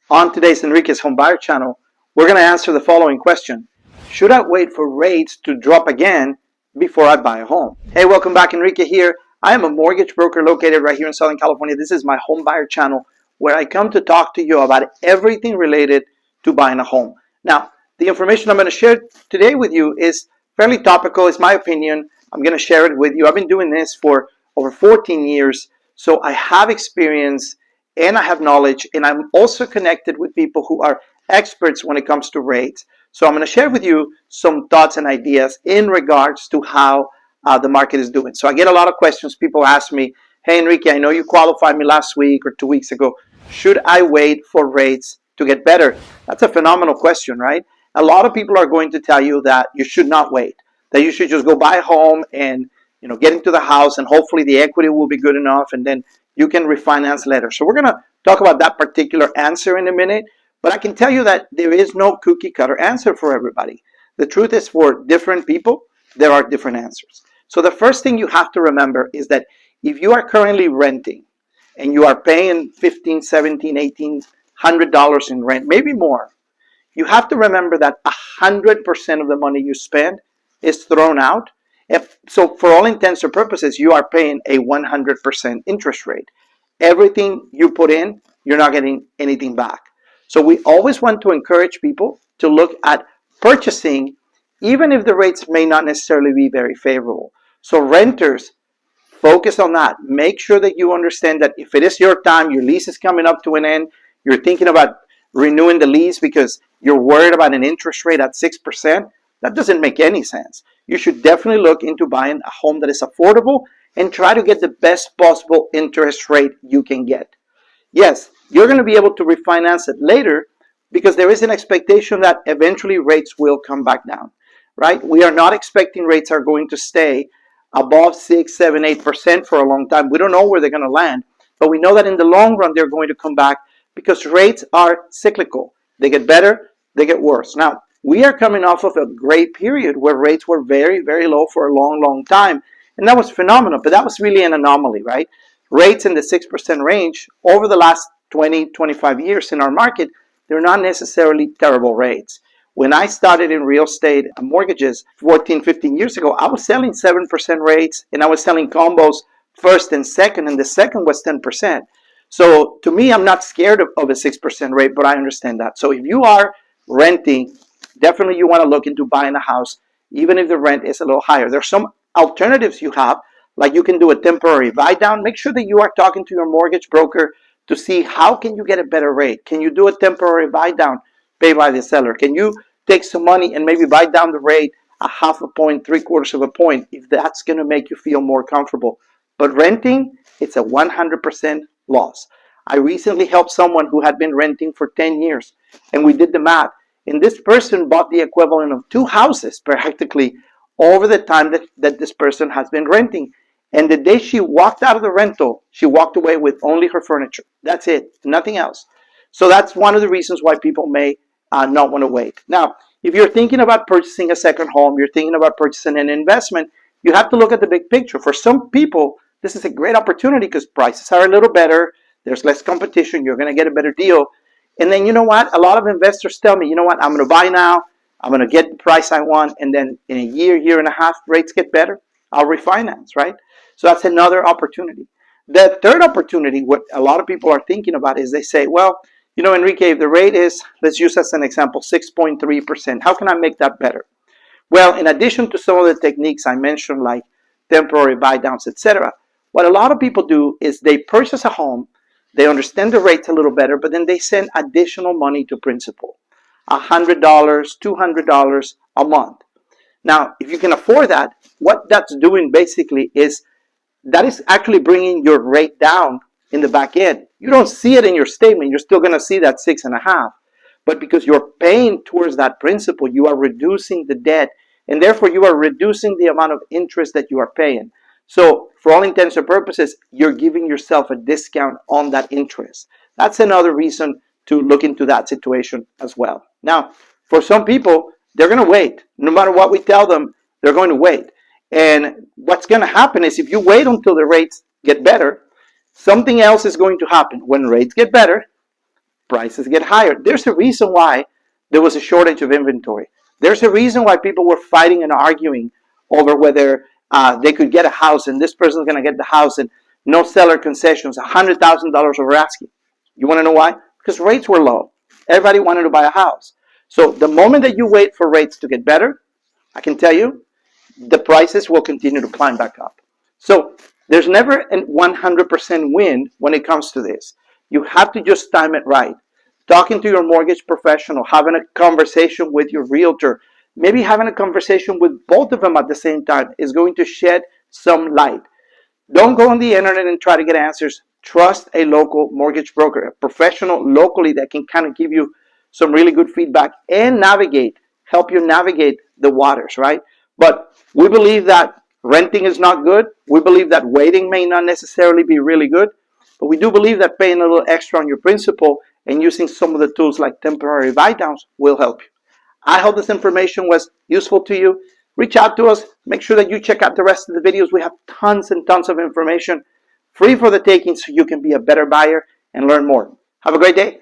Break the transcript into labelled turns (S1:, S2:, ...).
S1: On today's Enrique's Home Buyer channel, we're going to answer the following question. Should I wait for rates to drop again before I buy a home? Hey, welcome back. Enrique here. I am a mortgage broker located right here in Southern California. This is my Home Buyer channel where I come to talk to you about everything related to buying a home. Now, the information I'm going to share today with you is fairly topical. It's my opinion. I'm going to share it with you. I've been doing this for over 14 years, so I have experience and I have knowledge, and I'm also connected with people who are experts when it comes to rates. So I'm going to share with you some thoughts and ideas in regards to how the market is doing. So I get a lot of questions. People ask me, hey, Enrique, I know you qualified me last week or 2 weeks ago. Should I wait for rates to get better? That's a phenomenal question, right? A lot of people are going to tell you that you should not wait, that you should just go buy a home and get into the house, and hopefully the equity will be good enough, and then you can refinance later. So we're going to talk about that particular answer in a minute, but I can tell you that there is no cookie cutter answer for everybody. The truth is, for different people, there are different answers. So the first thing you have to remember is that if you are currently renting and you are paying $1,500, $1,700, $1,800 in rent, maybe more, you have to remember that 100% of the money you spend is thrown out. So for all intents and purposes, you are paying a 100% interest rate. Everything you put in, you're not getting anything back. So we always want to encourage people to look at purchasing, even if the rates may not necessarily be very favorable. So renters, focus on that. Make sure that you understand that if it is your time, your lease is coming up to an end, you're thinking about renewing the lease because you're worried about an interest rate at 6%, that doesn't make any sense. You should definitely look into buying a home that is affordable and try to get the best possible interest rate you can get. Yes, you're going to be able to refinance it later because there is an expectation that eventually rates will come back down, right? We are not expecting rates are going to stay above 6, 7, 8% for a long time. We don't know where they're going to land, but we know that in the long run, they're going to come back because rates are cyclical. They get better, they get worse. Now, we are coming off of a great period where rates were very, very low for a long, long time. And that was phenomenal, but that was really an anomaly, right? Rates in the 6% range over the last 20, 25 years in our market, they're not necessarily terrible rates. When I started in real estate mortgages 14, 15 years ago, I was selling 7% rates, and I was selling combos first and second, and the second was 10%. So to me, I'm not scared of a 6% rate, but I understand that. So if you are renting, definitely you want to look into buying a house, even if the rent is a little higher. There's some alternatives you have, like you can do a temporary buy down. Make sure that you are talking to your mortgage broker to see how can you get a better rate. Can you do a temporary buy down paid by the seller? Can you take some money and maybe buy down the rate a half a point, 3/4 of a point, if that's going to make you feel more comfortable? But renting, it's a 100% loss. I recently helped someone who had been renting for 10 years, and we did the math. And this person bought the equivalent of 2 houses practically over the time that this person has been renting. And the day she walked out of the rental, she walked away with only her furniture. That's it, nothing else. So that's one of the reasons why people may not want to wait. Now, if you're thinking about purchasing a second home, you're thinking about purchasing an investment, you have to look at the big picture. For some people, this is a great opportunity because prices are a little better. There's less competition. You're going to get a better deal. And then, you know what? A lot of investors tell me, you know what? I'm going to buy now. I'm going to get the price I want. And then in a year, year and a half, rates get better. I'll refinance, right? So that's another opportunity. The third opportunity, what a lot of people are thinking about is they say, well, Enrique, if the rate is, let's use as an example, 6.3%, how can I make that better? Well, in addition to some of the techniques I mentioned, like temporary buy downs, etc., what a lot of people do is they purchase a home, they understand the rates a little better, but then they send additional money to principal, $100, $200 a month. Now, if you can afford that, what that's doing basically is that is actually bringing your rate down in the back end. You don't see it in your statement. You're still going to see that 6.5. But because you're paying towards that principal, you are reducing the debt, and therefore you are reducing the amount of interest that you are paying. So for all intents and purposes, you're giving yourself a discount on that interest. That's another reason to look into that situation as well. Now, for some people, they're going to wait. No matter what we tell them, they're going to wait. And what's going to happen is if you wait until the rates get better, something else is going to happen. When rates get better, prices get higher. There's a reason why there was a shortage of inventory. There's a reason why people were fighting and arguing over whether they could get a house and this person's going to get the house and no seller concessions, $100,000 over asking. You want to know why? Because rates were low. Everybody wanted to buy a house. So the moment that you wait for rates to get better, I can tell you, the prices will continue to climb back up. So there's never a 100% win when it comes to this. You have to just time it right. Talking to your mortgage professional, having a conversation with your realtor, maybe having a conversation with both of them at the same time is going to shed some light. Don't go on the internet and try to get answers. Trust a local mortgage broker, a professional locally that can kind of give you some really good feedback and help you navigate the waters, right? But we believe that renting is not good. We believe that waiting may not necessarily be really good. But we do believe that paying a little extra on your principal and using some of the tools like temporary buy-downs will help you. I hope this information was useful to you. Reach out to us. Make sure that you check out the rest of the videos. We have tons and tons of information free for the taking so you can be a better buyer and learn more. Have a great day.